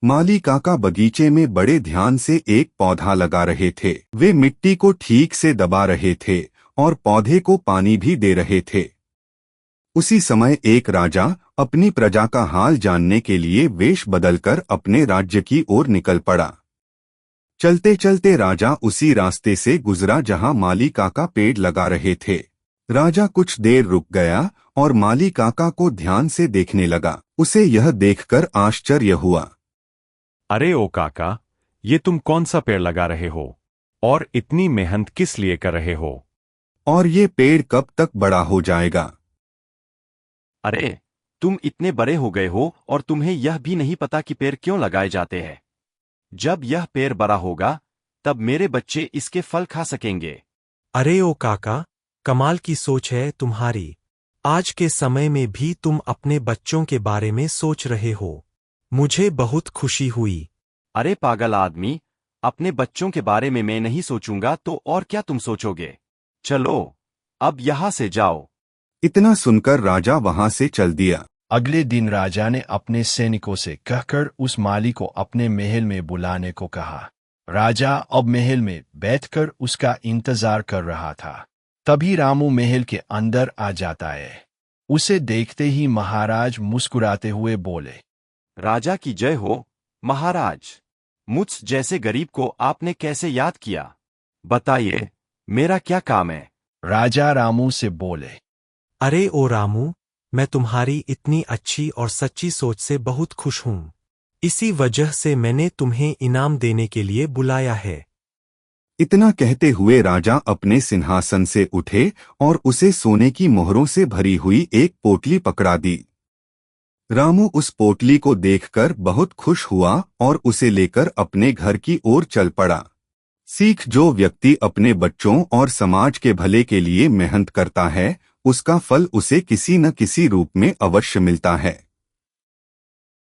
माली काका बगीचे में बड़े ध्यान से एक पौधा लगा रहे थे। वे मिट्टी को ठीक से दबा रहे थे और पौधे को पानी भी दे रहे थे। उसी समय एक राजा अपनी प्रजा का हाल जानने के लिए वेश बदलकर अपने राज्य की ओर निकल पड़ा। चलते चलते राजा उसी रास्ते से गुजरा जहां माली काका पेड़ लगा रहे थे। राजा कुछ देर रुक गया और माली काका को ध्यान से देखने लगा। उसे यह देखकर आश्चर्य हुआ। अरे ओ काका, ये तुम कौन सा पेड़ लगा रहे हो और इतनी मेहनत किस लिए कर रहे हो? और ये पेड़ कब तक बड़ा हो जाएगा? अरे, तुम इतने बड़े हो गए हो और तुम्हें यह भी नहीं पता कि पेड़ क्यों लगाए जाते हैं। जब यह पेड़ बड़ा होगा तब मेरे बच्चे इसके फल खा सकेंगे। अरे ओ काका, कमाल की सोच है तुम्हारी। आज के समय में भी तुम अपने बच्चों के बारे में सोच रहे हो। मुझे बहुत खुशी हुई। अरे पागल आदमी, अपने बच्चों के बारे में मैं नहीं सोचूंगा तो और क्या तुम सोचोगे? चलो, अब यहाँ से जाओ। इतना सुनकर राजा वहां से चल दिया। अगले दिन राजा ने अपने सैनिकों से कहकर उस माली को अपने महल में बुलाने को कहा। राजा अब महल में बैठकर उसका इंतजार कर रहा था। तभी रामू महल के अंदर आ जाता है। उसे देखते ही महाराज मुस्कुराते हुए बोले, राजा की जय हो, महाराज। मुझ जैसे गरीब को आपने कैसे याद किया? बताइए, मेरा क्या काम है? राजा रामू से बोले, अरे ओ रामू, मैं तुम्हारी इतनी अच्छी और सच्ची सोच से बहुत खुश हूँ। इसी वजह से मैंने तुम्हें इनाम देने के लिए बुलाया है। इतना कहते हुए राजा अपने सिंहासन से उठे और उसे सोने की मोहरों से भरी हुई एक पोटली पकड़ा दी। रामू उस पोटली को देखकर बहुत खुश हुआ और उसे लेकर अपने घर की ओर चल पड़ा। सीख, जो व्यक्ति अपने बच्चों और समाज के भले के लिए मेहनत करता है, उसका फल उसे किसी न किसी रूप में अवश्य मिलता है।